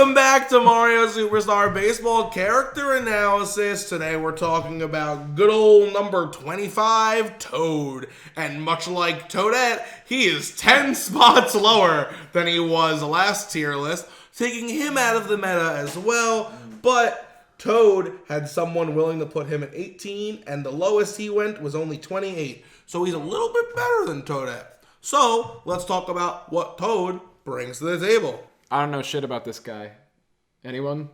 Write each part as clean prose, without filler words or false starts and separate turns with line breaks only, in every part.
Welcome back to Mario Superstar Baseball Character Analysis. Today we're talking about good old number 25, Toad. And much like Toadette, he is 10 spots lower than he was last tier list, taking him out of the meta as well. But Toad had someone willing to put him at 18, and the lowest he went was only 28. So he's a little bit better than Toadette. So let's talk about what Toad brings to the table.
I don't know shit about this guy. Anyone?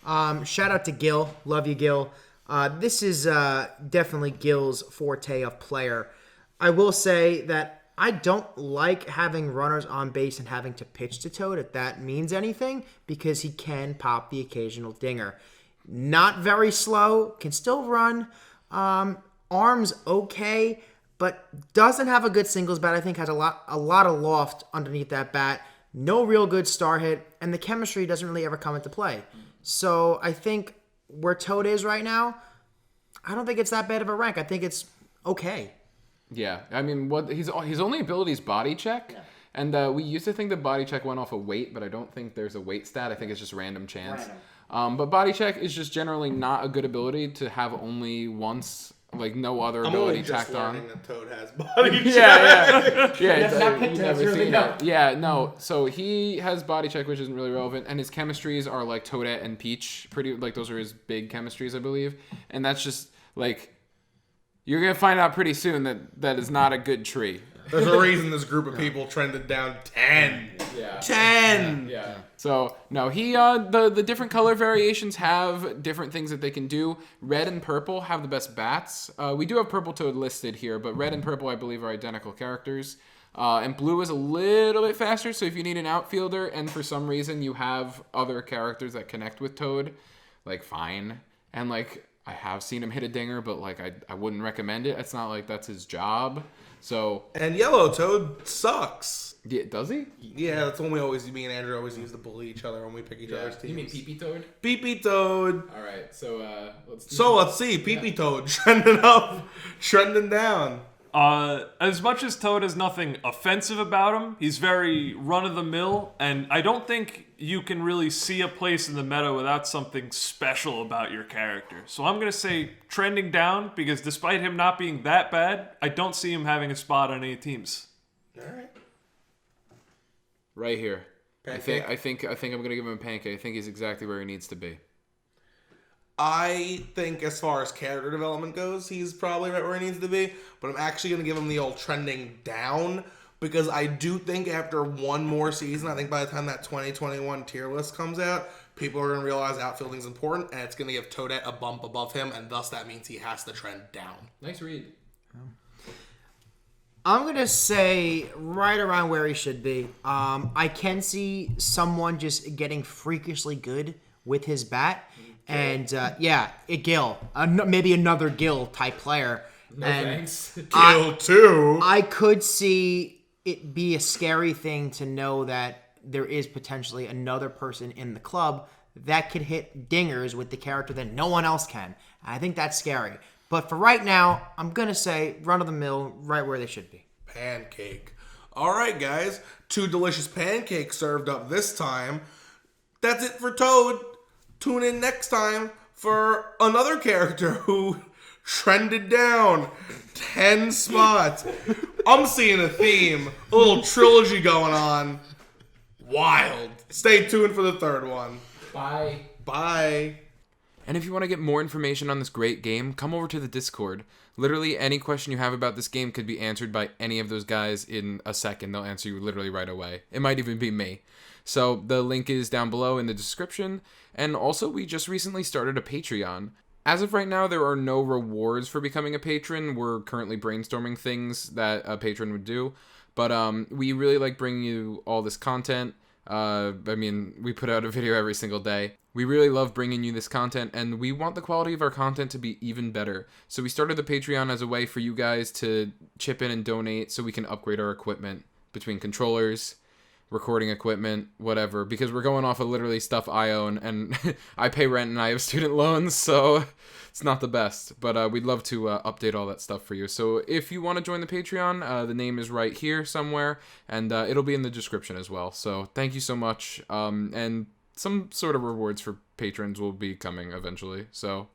Shout out to Gil. Love you, Gil. This is definitely Gil's forte of player. I will say that I don't like having runners on base and having to pitch to Toad if that means anything, because he can pop the occasional dinger. Not very slow, can still run. Arms okay, but doesn't have a good singles bat. I think has a lot of loft underneath that bat. No real good star hit, and the chemistry doesn't really ever come into play. So I think where Toad is right now, I don't think it's that bad of a rank. I think it's okay.
Yeah, I mean, his only ability is body check, and we used to think that body check went off a weight, but I don't think there's a weight stat. I think it's just random chance. But body check is just generally not a good ability to have only once. Like no other ability tacked on.
I'm only just learning that Toad has body check.
You've never seen it. Yeah, no. So he has body check, which isn't really relevant, and his chemistries are like Toadette and Peach. Pretty like those are his big chemistries, I believe. And that's just like you're gonna find out pretty soon that is not a good tree.
There's a reason this group of people trended down 10.
Yeah.
10.
Yeah. So no, he the different color variations have different things that they can do. Red and purple have the best bats. We do have Purple Toad listed here, but red and purple I believe are identical characters. And blue is a little bit faster. So if you need an outfielder and for some reason you have other characters that connect with Toad, like fine. And like I have seen him hit a dinger, but like I wouldn't recommend it. It's not like that's his job. So
and yellow Toad sucks.
Yeah, does he?
Yeah, that's when me and Andrew always use to bully each other when we pick each other's teams.
You mean Pee-Pee Toad?
Pee-Pee Toad.
All right, so
let's see. Pee-Pee Toad trending up, trending down.
As much as Toad has nothing offensive about him, he's very run-of-the-mill, and I don't think you can really see a place in the meta without something special about your character. So I'm going to say trending down, because despite him not being that bad, I don't see him having a spot on any teams.
All right.
Right here.
Pancake.
I think I'm going to give him a pancake. I think he's exactly where he needs to be.
I think as far as character development goes, he's probably right where he needs to be. But I'm actually going to give him the old trending down, because I do think after one more season, I think by the time that 2021 tier list comes out, people are going to realize outfielding is important, and it's going to give Toadette a bump above him, and thus that means he has to trend down.
Nice read.
I'm going to say right around where he should be. I can see someone just getting freakishly good with his bat. And, Gil. Maybe another Gil type player.
No thanks.
Gil, too.
I could see it be a scary thing to know that there is potentially another person in the club that could hit dingers with the character that no one else can. I think that's scary. But for right now, I'm going to say run-of-the-mill, right where they should be.
Pancake. All right, guys. 2 delicious pancakes served up this time. That's it for Toad. Tune in next time for another character who trended down 10 spots. I'm seeing a theme. A little trilogy going on. Wild. Stay tuned for the third one.
Bye.
Bye.
And if you want to get more information on this great game, come over to the Discord. Literally any question you have about this game could be answered by any of those guys in a second. They'll answer you literally right away. It might even be me. So the link is down below in the description. And also, we just recently started a Patreon. As of right now, there are no rewards for becoming a patron. We're currently brainstorming things that a patron would do. But we really like bringing you all this content. We put out a video every single day. We really love bringing you this content, and we want the quality of our content to be even better. So we started the Patreon as a way for you guys to chip in and donate so we can upgrade our equipment between controllers, recording equipment, whatever, because we're going off of literally stuff I own, and I pay rent and I have student loans, so it's not the best. But we'd love to update all that stuff for you. So if you want to join the Patreon, the name is right here somewhere, and it'll be in the description as well. So thank you so much, and some sort of rewards for patrons will be coming eventually. So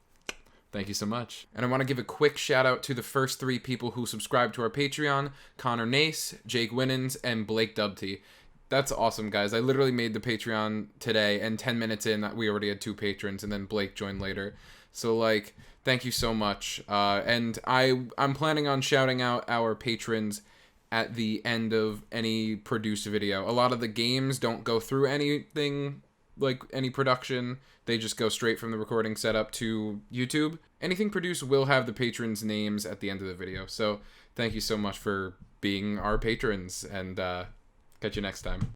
thank you so much. And I want to give a quick shout out to the first 3 people who subscribed to our Patreon: Connor Nace, Jake Winans, and Blake Dubty. That's awesome, guys. I literally made the Patreon today, and 10 minutes in, we already had 2 patrons, and then Blake joined later. So, like, thank you so much. And I'm planning on shouting out our patrons at the end of any produced video. A lot of the games don't go through anything, like any production. They just go straight from the recording setup to YouTube. Anything produced will have the patrons' names at the end of the video. So, thank you so much for being our patrons, and catch you next time.